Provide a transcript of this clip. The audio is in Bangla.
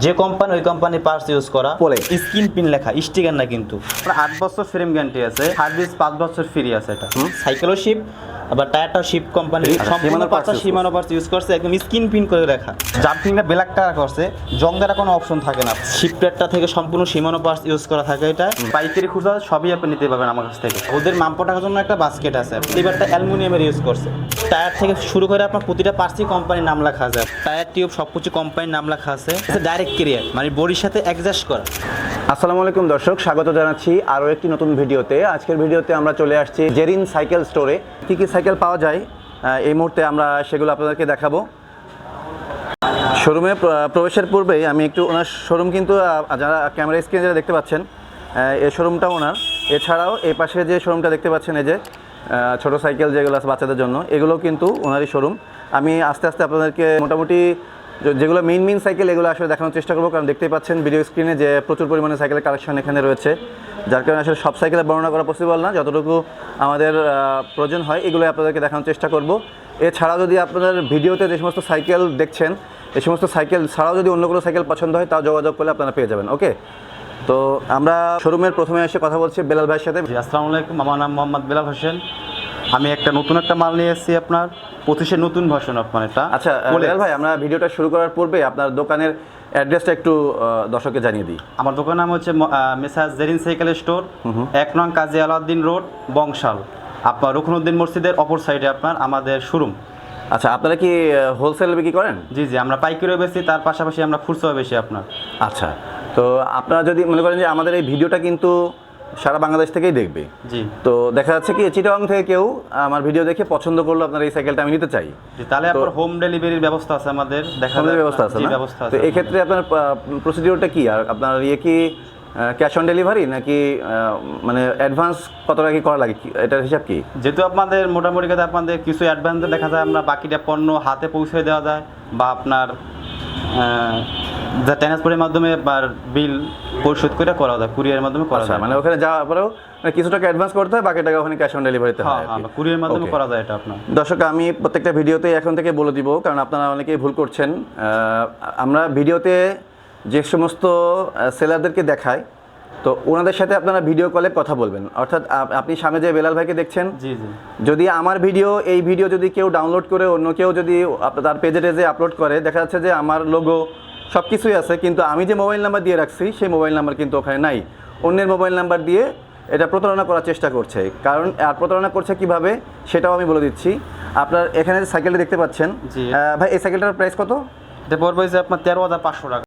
যে কোম্পানি ওই কোম্পানি পার্টস ইউজ করা, বলে স্ক্রিন পিন লেখা, স্টিকার না কিন্তু। 8 বছর ফ্রেম গ্যারান্টি আছে, সার্ভিস 5 বছর ফ্রি আছে। এটা সাইকেলও শিপ, আবার টায়ারটাও শিপ কোম্পানি, সম্পূর্ণ পার্টস Shimano পার্টস ইউজ করছে, একদম স্ক্রিন পিন করে রাখা। জাম্পিংটা ব্ল্যাক টায়ার করছে, জং দেওয়ার কোনো অপশন থাকে না। শিপটারটা থেকে সম্পূর্ণ Shimano পার্টস ইউজ করা থাকে। এটা পাইকারি খুচরা সবই আপনি নিতে পারবেন আমার কাছ থেকে। ওদের মাম্পো টাকার জন্য একটা বাস্কেট আছে, এবারটা অ্যালুমিনিয়ামের ইউজ করছে। টায়ার থেকে শুরু করে আপনার প্রতিটা পার্টসই কোম্পানির নাম লেখা আছে, টায়ার টিউব সব কিছু কোম্পানির নাম লেখা আছে। ডাইরেক্ট ক্যারিয়ার মানে বডির সাথে অ্যাডজাস্ট করা। আসসালামু আলাইকুম দর্শক, স্বাগত জানাচ্ছি আরও একটি নতুন ভিডিওতে। আজকের ভিডিওতে আমরা চলে আসছি জেরিন সাইকেল স্টোরে। কী কী সাইকেল পাওয়া যায় এই মুহূর্তে আমরা সেগুলো আপনাদেরকে দেখাবো। শোরুমে প্রবেশের পূর্বেই আমি একটু ওনার শোরুম কিন্তু যারা ক্যামেরা স্ক্রিনে যারা দেখতে পাচ্ছেন এই শোরুমটা ওনার। এছাড়াও এই পাশে যে শোরুমটা দেখতে পাচ্ছেন, এই যে ছোটো সাইকেল যেগুলো আছে বাচ্চাদের জন্য, এগুলোও কিন্তু ওনারই শোরুম। আমি আস্তে আস্তে আপনাদেরকে মোটামুটি যেগুলো মেইন সাইকেল এগুলো আসলে দেখানোর চেষ্টা করবো, কারণ দেখতেই পাচ্ছেন ভিডিও স্ক্রিনে যে প্রচুর পরিমাণে সাইকেলের কালেকশন এখানে রয়েছে, যার কারণে আসলে সব সাইকেলের বর্ণনা করা পসিবল না। যতটুকু আমাদের প্রয়োজন হয় এগুলো আপনাদেরকে দেখানোর চেষ্টা করব। এছাড়াও যদি আপনাদের ভিডিওতে যে সমস্ত সাইকেল দেখছেন, এই সমস্ত সাইকেল ছাড়াও যদি অন্য কোনো সাইকেল পছন্দ হয় তাও যোগাযোগ করলে আপনারা পেয়ে যাবেন। ওকে, তো আমরা শোরুমের প্রথমে এসে কথা বলছি বেলাল ভাইয়ের সাথে। আসসালামু আলাইকুম, আমার নাম মোহাম্মদ বেলাল হোসেন। আমি একটা নতুন মাল নিয়ে এসেছি, আপনার 25-এর নতুন ভার্সন আপনার এটা। আচ্ছা বেলাল ভাই, আমরা ভিডিওটা শুরু করার পূর্বে আপনার দোকানের অ্যাড্রেসটা একটু দর্শককে জানিয়ে দিই। আমার দোকানের নাম হচ্ছে মেসার্স জেরিন সাইকেল স্টোর, 1 নং কাজী আলাউদ্দিন রোড, বংশাল। আপনার রুকনুদ্দিন মসজিদের অপর সাইডে আপনার আমাদের শোরুম। আচ্ছা, আপনারা কি হোলসেল বিক্রি করেন? জি জি, আমরা পাইকারিও বেশি, তার পাশাপাশি আমরা খুচরাও বেশি আপনার। আচ্ছা, তো আপনারা যদি মনে করেন যে আমাদের এই ভিডিওটা কিন্তু সারা বাংলাদেশ থেকেই দেখবে, জি, তো দেখা যাচ্ছে কি চিটাগাং থেকে কেউ আমার ভিডিও দেখে পছন্দ করলো আপনার এই সাইকেলটা আমি নিতে চাই, তাহলে আপনার হোম ডেলিভারির ব্যবস্থা আছে আমাদের। দেখানোর ব্যবস্থা আছে না? ব্যবস্থা আছে। তো এই ক্ষেত্রে আপনার প্রসিডিওরটা কি, আর আপনার কি ক্যাশ অন ডেলিভারি নাকি মানে অ্যাডভান্স কত টাকা কি করা লাগে, এটার হিসাব কি? যেহেতু আপনাদের মোটামুটি কথা আপনাদের কিছু অ্যাডভান্স দেখা যায়, আমরা বাকিটা পণ্য হাতে পৌঁছে দেওয়া যায়, বা আপনার যা ট্রান্সপোর্টের মাধ্যমে বা বিল পরিশোধ করে করা যায়, কুরিয়ারের মাধ্যমে করা যায়। মানে ওখানে যাওয়ার পরেও কিছু টাকা অ্যাডভান্স করতে হয়, বাকি টাকা ওখানে ক্যাশ অন ডেলিভারিতে হয়। হ্যাঁ, কুরিয়ারের মাধ্যমে করা যায় এটা আপনার। দর্শক, আমি প্রত্যেকটা ভিডিওতে এখন থেকে বলে দিব, কারণ আপনারা অনেকেই ভুল করছেন। আমরা ভিডিওতে যে সমস্ত সেলারদেরকে দেখাই, তো ওনাদের সাথে আপনারা ভিডিও কলে কথা বলবেন। অর্থাৎ আপনি সামনে যে বেলাল ভাইকে দেখছেন, জি জি, যদি আমার এই ভিডিও যদি কেউ ডাউনলোড করে অন্য কেউ যদি তার পেজে আপলোড করে, দেখা যাচ্ছে যে আমার লোগো সব কিছুই আছে, কিন্তু আমি যে মোবাইল নাম্বার দিয়ে রাখছি সেই মোবাইল নাম্বার কিন্তু ওখানে নাই, অন্যের মোবাইল নাম্বার দিয়ে এটা প্রতারণা করার চেষ্টা করছে। কারণ আর প্রতারণা করছে কিভাবে সেটাও আমি বলে দিচ্ছি। আপনার এখানে যে সাইকেলটা দেখতে পাচ্ছেন, ভাই এই সাইকেলটার প্রাইস কত? এটা পড়বে আপনার 13,500 টাকা।